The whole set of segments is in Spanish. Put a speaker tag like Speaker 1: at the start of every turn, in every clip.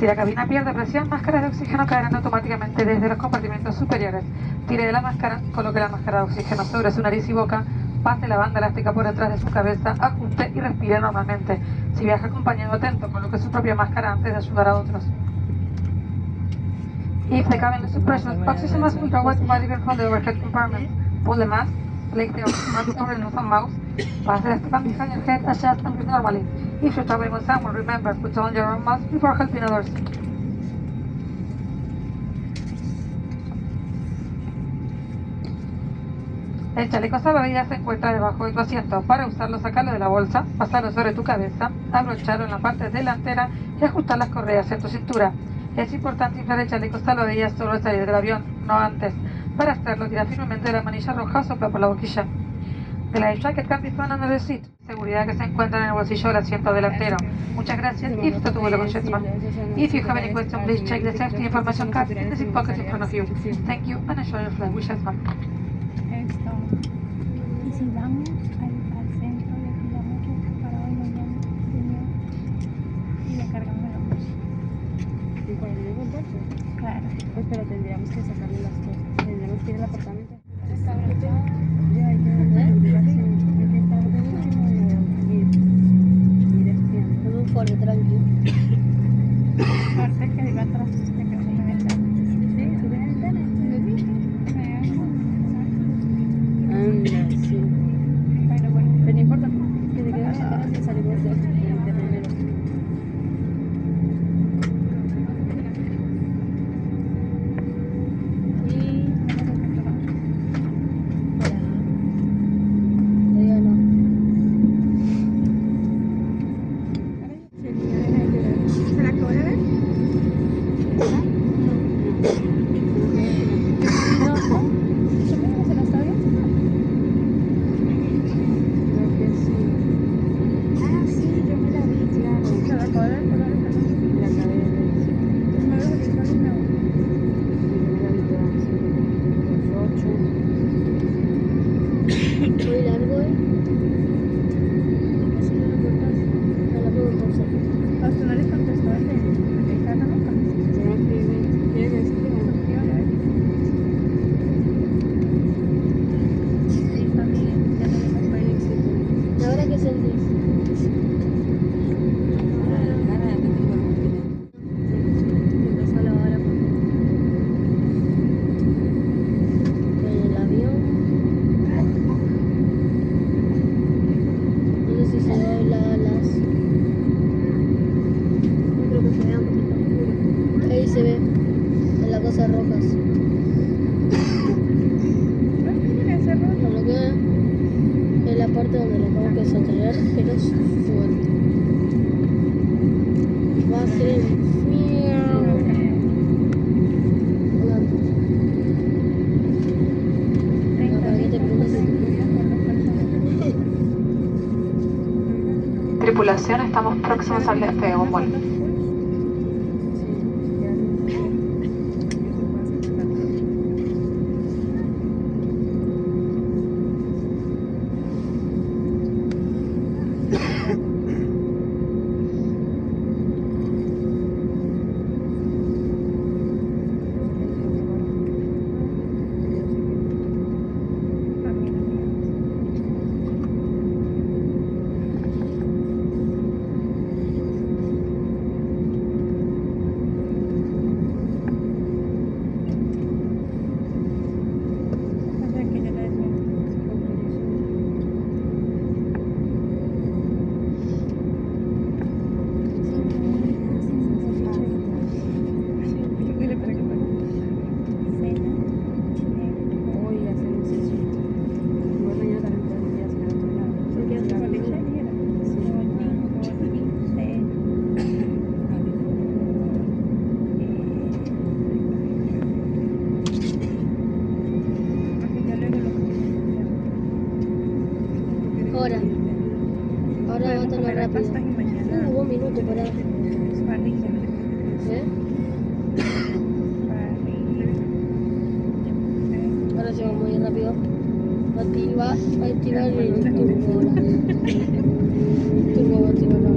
Speaker 1: Si la cabina pierde presión, máscaras de oxígeno caerán automáticamente desde los compartimentos superiores. Tire de la máscara, coloque la máscara de oxígeno sobre su nariz y boca, pase la banda elástica por detrás de su cabeza, ajuste y respire normalmente. Si viaja acompañado, atento, coloque su propia máscara antes de ayudar a otros. If the cabin loses pressure, oxygen mask will drop automatically from the overhead compartment. Pull the mask, place the oxygen mask over the nose and mouth, pass the elastic band behind your head, adjust and breathe normally. If you're traveling with someone, remember, put on your own mask before helping others. El chaleco salvavidas se encuentra debajo de tu asiento. Para usarlo, sacarlo de la bolsa, pasarlo sobre tu cabeza, abrocharlo en la parte delantera y ajustar las correas en tu cintura. Es importante inflar el chaleco salvavidas solo al salir del avión, no antes. Para hacerlo, tira firmemente de la manilla roja o sopla por la boquilla. The life jacket can be found under the seat. Seguridad que se encuentra en el bolsillo del asiento delantero. Muchas gracias y disfruta tu vuelo con JetSmart. If you have any question, please check the safety information card in the seat pocket in front of you. Thank you and enjoy your flight with JetSmart.
Speaker 2: Y si vamos al centro de kilómetros para hoy mañana y la cargamos en la bolsa.
Speaker 3: ¿Y cuando llegue el bolso?
Speaker 2: Claro.
Speaker 3: Pues pero tendríamos que sacarle las cosas. Tendríamos que ir al apartamento.
Speaker 2: Está abrochado.
Speaker 3: Ya hay que vender. Sí. Hay que estar de último y despidiendo.
Speaker 4: Con un Ford tranquilo.
Speaker 2: Suerte que iba atrás, que quedó en la ventana.
Speaker 3: Sí, ¿tú ves ventana? Anda, sí.
Speaker 2: Pero bueno.
Speaker 3: Pero no importa, que te quedes en ventana si salimos de primero.
Speaker 4: Todavía no.
Speaker 2: ¿Se la acabo de ver? ¿Yo mismo se la está viendo?
Speaker 3: Creo que sí.
Speaker 2: Ah, sí, yo me la vi, claro. ¿Se la acabo de ver? ¿Por la ventana?
Speaker 3: La acabé de ver.
Speaker 2: Me veo que está bien, me voy.
Speaker 3: Yo me la vi toda. Los 8.
Speaker 4: Muy largo,
Speaker 2: ¿Cómo se le reportas?
Speaker 4: No la puedo pausar.
Speaker 2: ¿A usted no le contestó el de Carla nunca?
Speaker 3: Yo no escribí. ¿Quieres que escriba?
Speaker 2: Sí, también, ya tenemos para ir.
Speaker 4: ¿Y ahora qué sentís?
Speaker 3: Ahora ya te tengo el último.
Speaker 4: Empezó la hora con el avión. No sé si se ven las... No creo que se vea un poquito oscuro. Ahí se ve, en las cosas rojas. Por lo que es la parte donde nos vamos a sostener, pero es fuerte. Baje.
Speaker 1: Tripulación, estamos próximos al despegue, bueno.
Speaker 4: Ahora va a estar rápido. Hubo un minuto para... Ahora se va muy rápido. Va a activar el turbo ahora. El turbo va a activar ahora.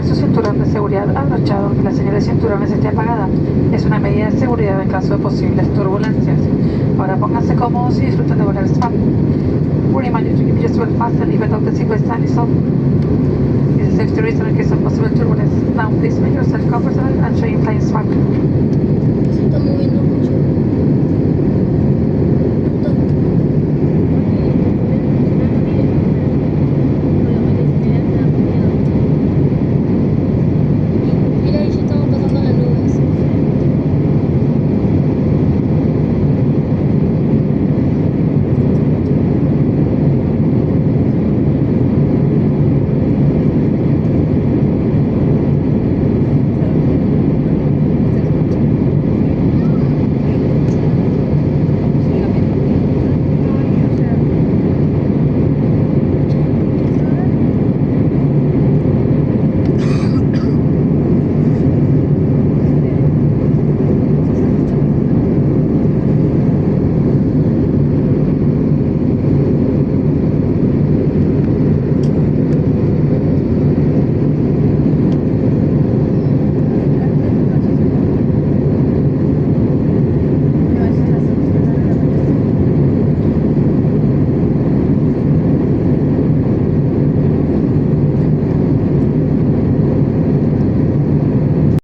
Speaker 1: su cinturón de seguridad abrochado y la señal de cinturones esté apagada. Es una medida de seguridad en caso de posibles turbulencias. Ahora pónganse cómodos y disfruten de volar SFAP. We remind you to keep your seatbelt fastened even though the seatbelt sign is off. This is a safety reason in case of possible turbulence. Now please make yourself comfortable and show in flying SFAP.